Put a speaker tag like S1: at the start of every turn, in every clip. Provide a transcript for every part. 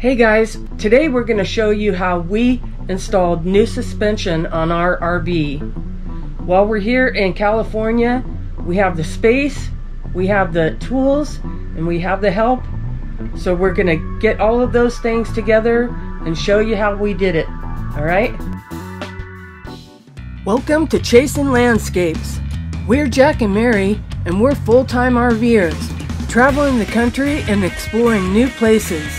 S1: Hey guys, today we're going to show you how we installed new suspension on our RV. While we're here in California, we have the space, we have the tools, and we have the help. So we're going to get all of those things together and show you how we did it. Alright? Welcome to Chasing Landscapes. We're Jack and Mary, and we're full-time RVers, traveling the country and exploring new places.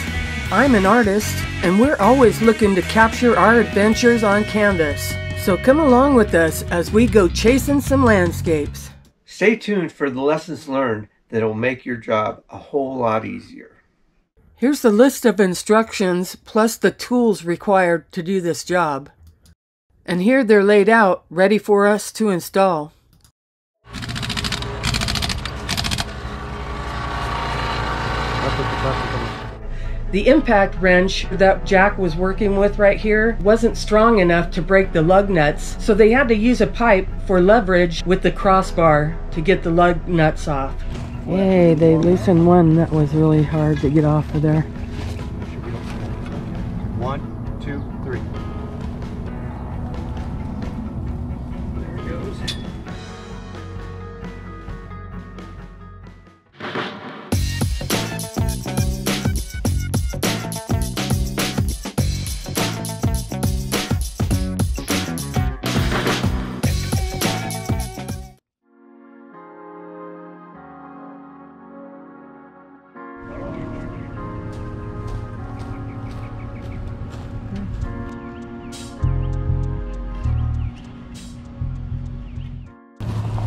S1: I'm an artist, and we're always looking to capture our adventures on canvas. So come along with us as we go chasing some landscapes.
S2: Stay tuned for the lessons learned that will make your job a whole lot easier.
S1: Here's the list of instructions plus the tools required to do this job. And here they're laid out, ready for us to install. The impact wrench that Jack was working with right here wasn't strong enough to break the lug nuts, so they had to use a pipe for leverage with the crossbar to get the lug nuts off. Yay, they loosened one that was really hard to get off of there.
S3: 1, 2, 3. There it goes.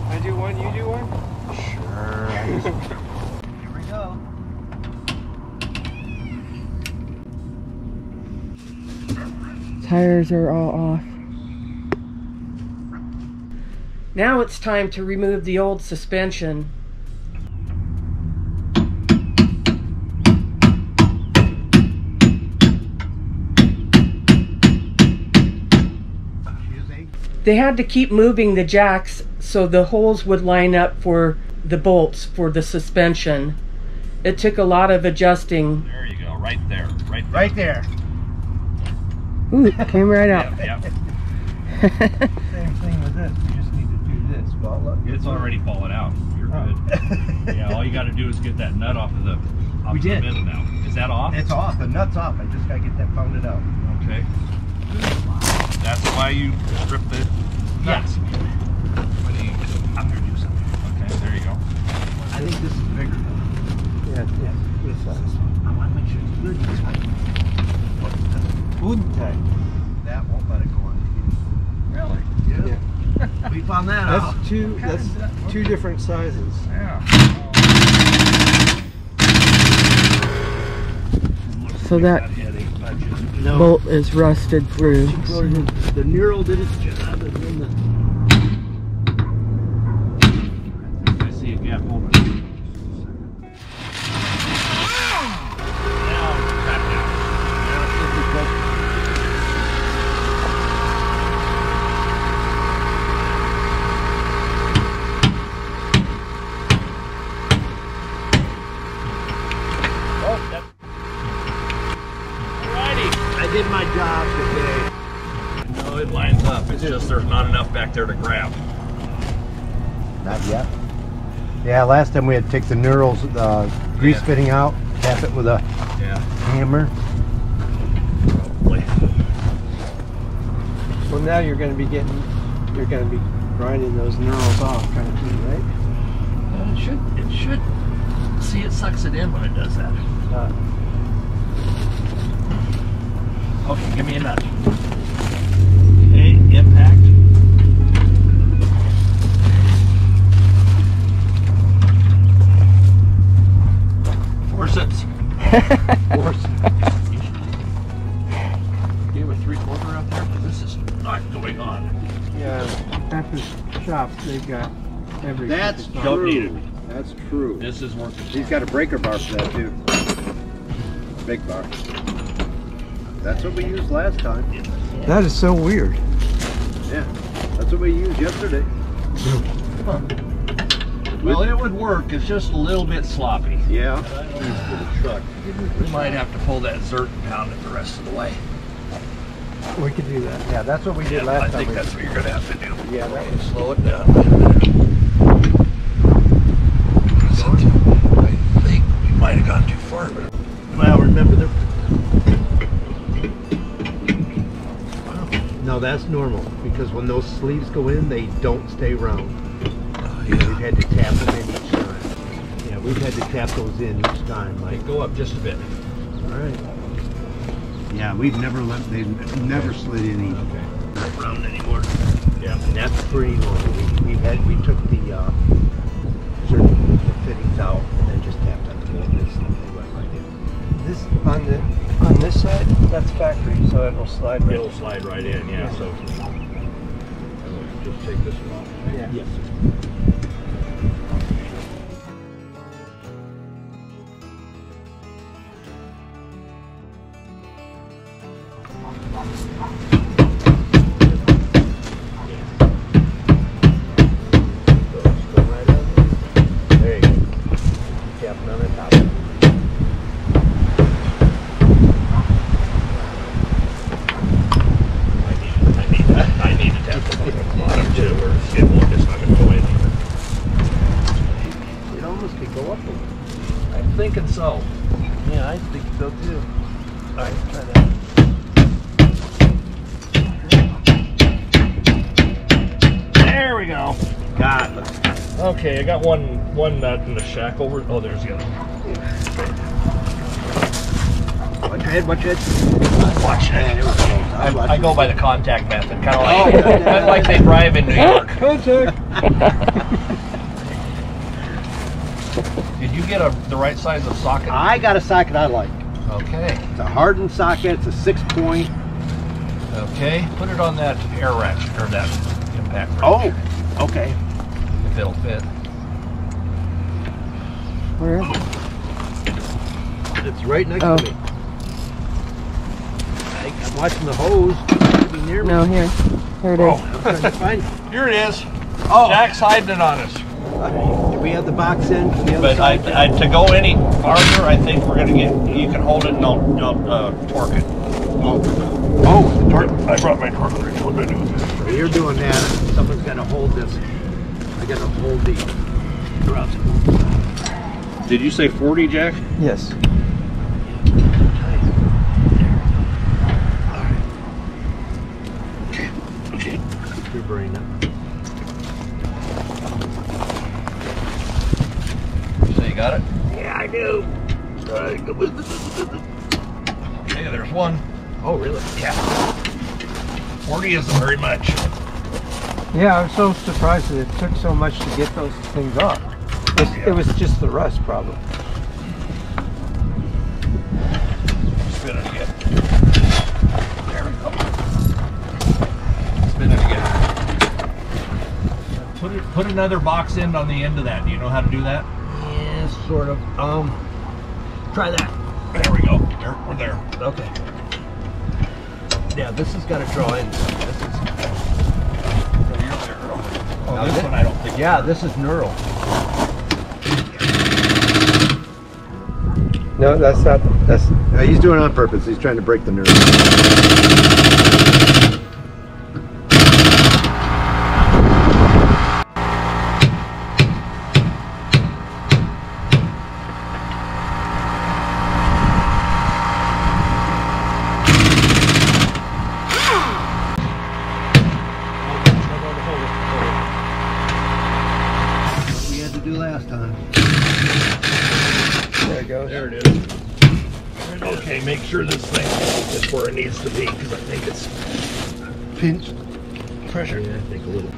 S3: I do one, you do one? Sure. Here we go.
S1: Tires are all off. Now it's time to remove the old suspension. They had to keep moving the jacks so the holes would line up for the bolts for the suspension. It took a lot of adjusting.
S4: There you go, right there, right there.
S3: Right there.
S1: Ooh, it came right out.
S4: Yep.
S3: Same thing with this. You just need to do this. Well, look,
S4: It's already falling out. You're good. Yeah, all you got to do is get that nut off of the middle now. Is that off?
S3: It's off. The nut's off. I just got to get that pounded out.
S4: Okay. That's why you strip the nuts. I'm going to do something. Okay, there you go.
S3: I think this is bigger. Yeah. This size. I want to make sure it's good this way. Food tag. That won't let it go on.
S4: Really?
S3: Yeah. We found that out.
S5: That's two different sizes.
S4: Yeah.
S1: So that bolt is rusted through.
S5: The knurl did its job, and then
S4: I see a gap. Hold on.
S3: I did my job today.
S4: No, it lines up. It's just there's not enough back there to grab.
S3: Not yet. Yeah, last time we had to take the knurls, the grease fitting out, tap it with a hammer.
S5: well, now you're going to be grinding those knurls off, kind of thing, right?
S4: It should. See, it sucks it in when it does that. Okay, give me a nut. Okay, impact. Forceps.
S3: Force.
S4: Do you have a 3/4 out there? This is not going on.
S5: Yeah, at the shop, they've got every...
S3: That's
S4: Don't need it.
S3: That's true.
S4: This is working.
S3: He's got a breaker bar for that too. Big bar. That's what we used last time.
S5: That is so weird.
S3: Yeah, that's what we used yesterday.
S4: Well, it would work. It's just a little bit sloppy.
S3: Yeah. For the truck.
S4: We might have to pull that zert and pound it the rest of the way.
S5: We could do that. Yeah, that's what we did last time.
S4: I think that's what you're going to have to do.
S5: Yeah, that was...
S4: Slow it down. I think we might have gone too far. But...
S3: Well, remember the... No, that's normal because when those sleeves go in, they don't stay round.
S4: Yeah.
S3: We've had to tap them in each time. Yeah, we've had to tap those in each time. Like,
S4: Go up just a bit.
S3: all right. Yeah, we've never they've never slid any.
S4: Okay. Not round anymore.
S3: Yeah, and that's pretty normal. We took the certain fittings out and then just tapped on the bolt. They went right in.
S5: This on this side, that's factory, so it'll slide right.
S4: It'll slide right in, yeah. So just take this one off.
S5: Yeah.
S3: Yes. There you go. Tapping on the top.
S4: I need to tap the bottom too, or it won't, it's not going to go in either.
S3: It almost could go up a little.
S4: I'm thinking so.
S3: Yeah, I think so too.
S4: All right, try that. There we go.
S3: God, look.
S4: Okay, I got one nut in the shack over. Oh, there's the other one.
S3: Watch your head, watch your head.
S4: Watch it.
S3: Man, it was close.
S4: I go by the contact method, kind of like they drive in New York.
S5: Contact!
S4: Did you get the right size of socket?
S3: I got a socket I like.
S4: Okay.
S3: It's a hardened socket. It's a 6-point.
S4: Okay. Put it on that air ratchet or that impact wrench.
S3: Oh, okay.
S4: If it'll fit.
S1: Where is it?
S3: It's right next
S1: Oh.
S3: to me. I'm watching the hose. Be near me.
S1: No, here. Here it is.
S3: I'm trying to find it.
S4: Here it is.
S3: Oh,
S4: Jack's hiding it on us.
S3: do we have the box in? From the other
S4: But
S3: side?
S4: to go any farther, I think we're gonna get. You can hold it and I'll torque it.
S3: Oh, the torque.
S4: I brought my torque wrench. What did I do with this?
S3: While you're doing that, someone's got to hold this. I got to hold the thrust.
S4: Did you say 40, Jack?
S5: Yes.
S4: Okay.
S3: Keep your brain up.
S4: So you got it?
S3: Yeah, I do.
S4: Okay, there's one.
S3: Oh, really?
S4: Yeah. 40 isn't very much.
S5: Yeah, I was so surprised that it took so much to get those things off. It was just the rust problem.
S4: Spin it again. There we go. Spin it again. Put another box end on the end of that. Do you know how to do that?
S3: Yeah, sort of. Try that.
S4: There we go. There, we're there.
S3: Okay. Yeah, this has got to draw in. This is.
S4: Oh,
S3: Now
S4: this
S3: this-
S4: one I don't think.
S3: Yeah, this is knurled.
S5: No, that's not. That's.
S3: He's doing it on purpose. He's trying to break the nerve. What we had to do last time.
S5: There it goes.
S4: There it is. Okay, make sure this thing is where it needs to be because I think it's
S3: Pinched.
S4: pressure.
S3: Yeah, I think a little.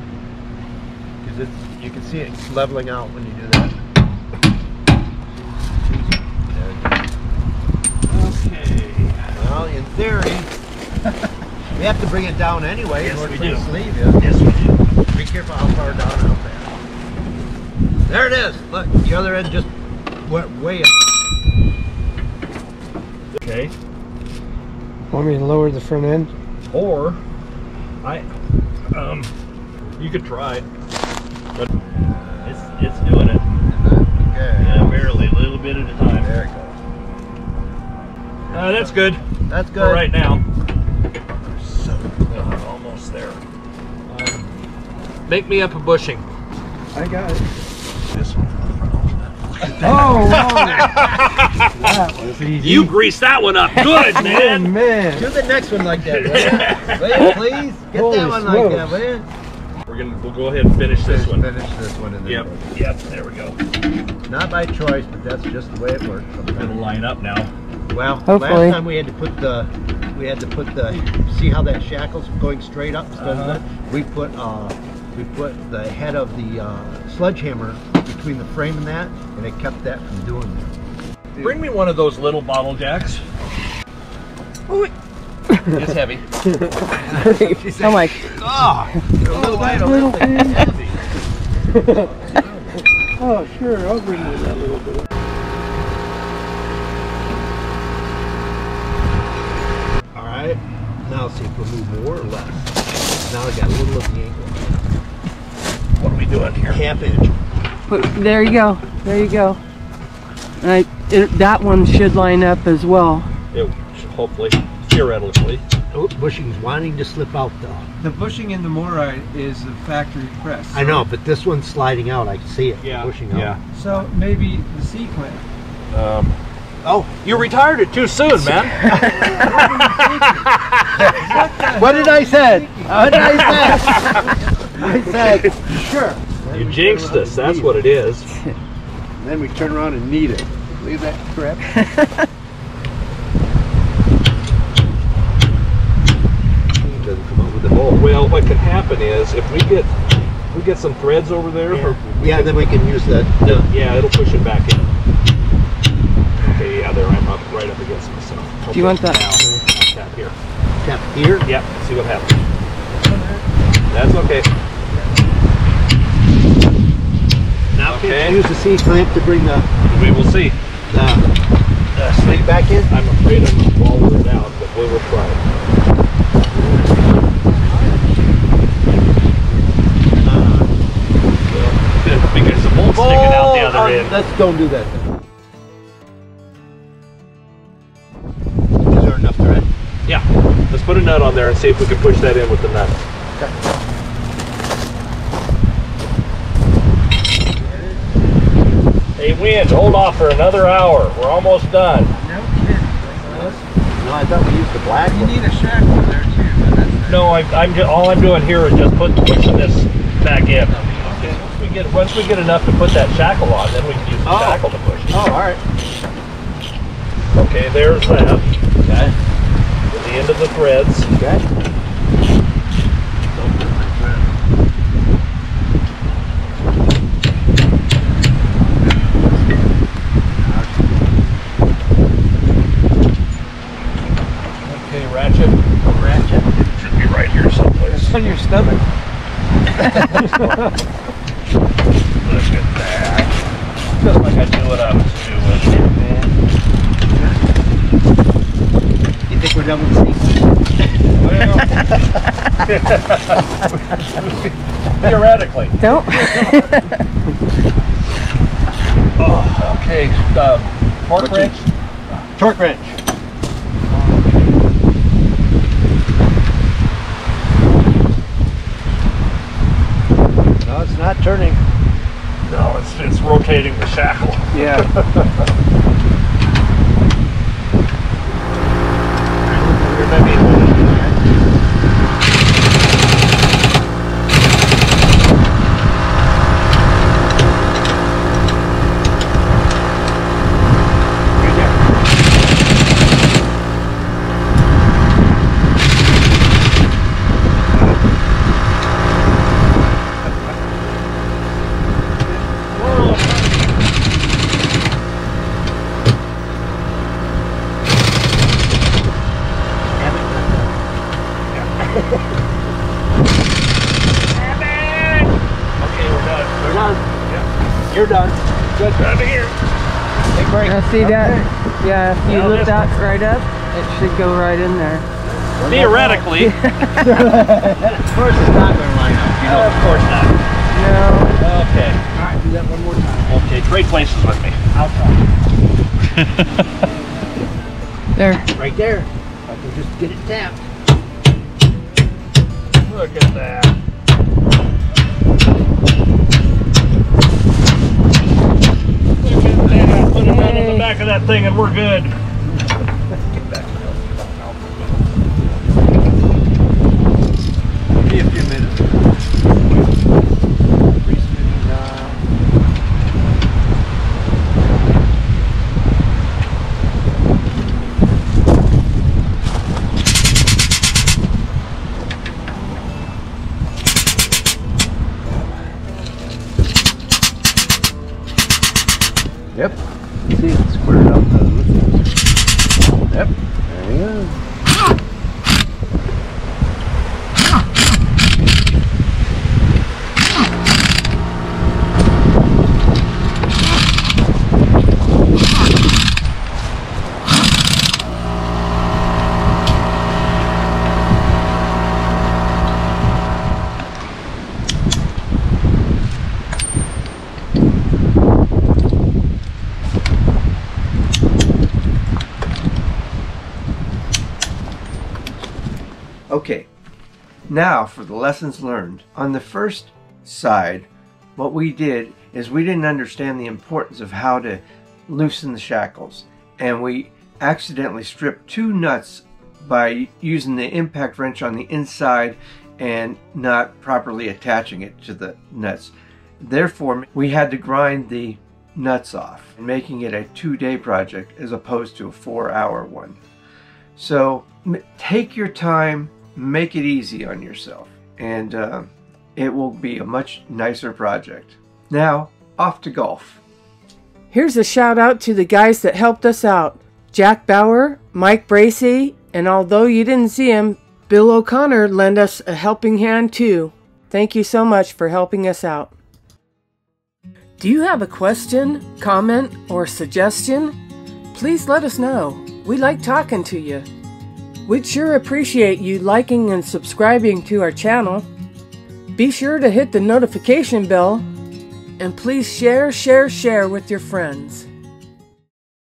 S3: Because you can see it leveling out when you do that.
S4: Okay.
S3: Well, in theory, we have to bring it down anyway.
S4: Yes,
S3: in order
S4: we
S3: for the
S4: do.
S3: Sleeve, yeah.
S4: Yes, we do.
S3: Be careful how far down and how fast. There it is. Look, the other end just went way up.
S4: Okay.
S5: Want me to lower the front end?
S4: Or you could try, but it's doing it.
S3: Okay.
S4: Yeah, barely, a little bit at a time.
S3: There it goes.
S4: That's good.
S3: That's
S4: For
S3: good.
S4: right now.
S3: So
S4: Almost there. Make me up a bushing.
S5: I got it.
S4: This one.
S5: Oh, that was easy.
S4: You greased that one up good,
S5: Oh,
S4: man.
S5: man.
S3: do the next one like that, will you? Please? Get
S5: Holy
S3: that one
S5: smokes.
S3: like that, will you?
S4: We'll go ahead and finish this one.
S3: Finish this one and then
S4: Yep, there we go.
S3: not by choice, but that's just the way it works sometimes.
S4: It'll line up now.
S3: Well,
S1: Hopefully.
S3: last time we had to put the see how that shackle's going straight up instead of that? We put the head of the sledgehammer between the frame and that, and it kept that from doing that.
S4: Bring me one of those little bottle jacks. It's heavy.
S1: Oh my.
S4: Ah,
S5: Little thing. Oh, sure. I'll bring you that little bit.
S3: All right. Now see if we'll move more or less. Now I got a little of the angle.
S4: what are we doing here?
S3: Half inch.
S1: There you go. There you go. That one should line up as well.
S4: It should hopefully, theoretically.
S3: Oh, bushing's wanting to slip out though.
S5: The bushing in the MORryde is a factory press.
S3: I know, but this one's sliding out. I can see it. Pushing out.
S4: Yeah.
S5: So maybe the C-clamp.
S3: Oh,
S4: You retired it too soon, man.
S3: what did I say? What did I say? I said, sure.
S4: You jinxed us. That's what it is.
S3: And then we turn around and knead it. Leave that crap. Doesn't come out with the bowl.
S4: Well, what can happen is if we get some threads over there,
S3: Yeah, then we can use that.
S4: yeah, it'll push it back in. Okay, yeah, there I'm up right up against myself. Okay,
S1: Do you want that?
S4: Now, I'll tap here.
S3: Tap here.
S4: Yep, see what happens. That's okay.
S3: Now
S4: Okay.
S3: use the C-clamp to bring the
S4: We will see.
S3: sleeve back in.
S4: I'm afraid I'm all worn out, but we will try. Because the bolt's sticking out the other end.
S3: Let's don't do that then. Is there enough thread?
S4: Yeah, let's put a nut on there and see if we can push that in with the nut. Hey, wind, hold off for another hour. We're almost done.
S5: No kidding.
S3: No, I thought we used the black
S5: You
S3: one.
S5: need a shackle there too, but that's
S4: No, all I'm doing here is just pushing this back in. Once we get enough to put that shackle on, then we can use the shackle to push.
S3: Oh, all right.
S4: Okay, there's that.
S3: Okay.
S4: The end of the threads.
S3: Okay.
S4: Okay, ratchet. Should be right here someplace.
S5: on your stomach.
S4: Look at that. Just like I knew what I was doing.
S3: You think we're done with the
S4: Theoretically.
S1: Don't.
S4: Okay, torque wrench.
S3: torque wrench? No, it's not turning.
S4: No, it's rotating the shackle.
S5: Yeah.
S4: Okay, we're done.
S3: We're done.
S4: Yeah.
S3: You're done.
S4: Good. Out of here.
S3: Take a break.
S1: Now see that? Yeah, if you
S4: Now
S1: lift
S4: this
S1: that right up, it should go right in there.
S4: Theoretically.
S3: Of course it's not going to line up. You know.
S4: Of course not.
S1: No.
S4: Okay.
S5: All right, do that one more time.
S4: Okay, trade places with me.
S1: There.
S3: Right there. I can just get it tapped.
S4: Look at that. Look at that. Put it right on the back of that thing and we're good.
S2: Be a few minutes.
S3: Yep. See, it squared up the lifters. Yep. There you go.
S2: Okay, now for the lessons learned. On the first side, what we did is we didn't understand the importance of how to loosen the shackles, and we accidentally stripped 2 nuts by using the impact wrench on the inside and not properly attaching it to the nuts. Therefore, we had to grind the nuts off, making it a 2-day project as opposed to a 4-hour one. So take your time, make it easy on yourself, and it will be a much nicer project. Now, off to golf.
S1: Here's a shout out to the guys that helped us out. Jack Bauer, Mike Bracey, and although you didn't see him, Bill O'Connor lent us a helping hand too. Thank you so much for helping us out. Do you have a question, comment, or suggestion? Please let us know. We like talking to you. We'd sure appreciate you liking and subscribing to our channel. Be sure to hit the notification bell, and please share with your friends.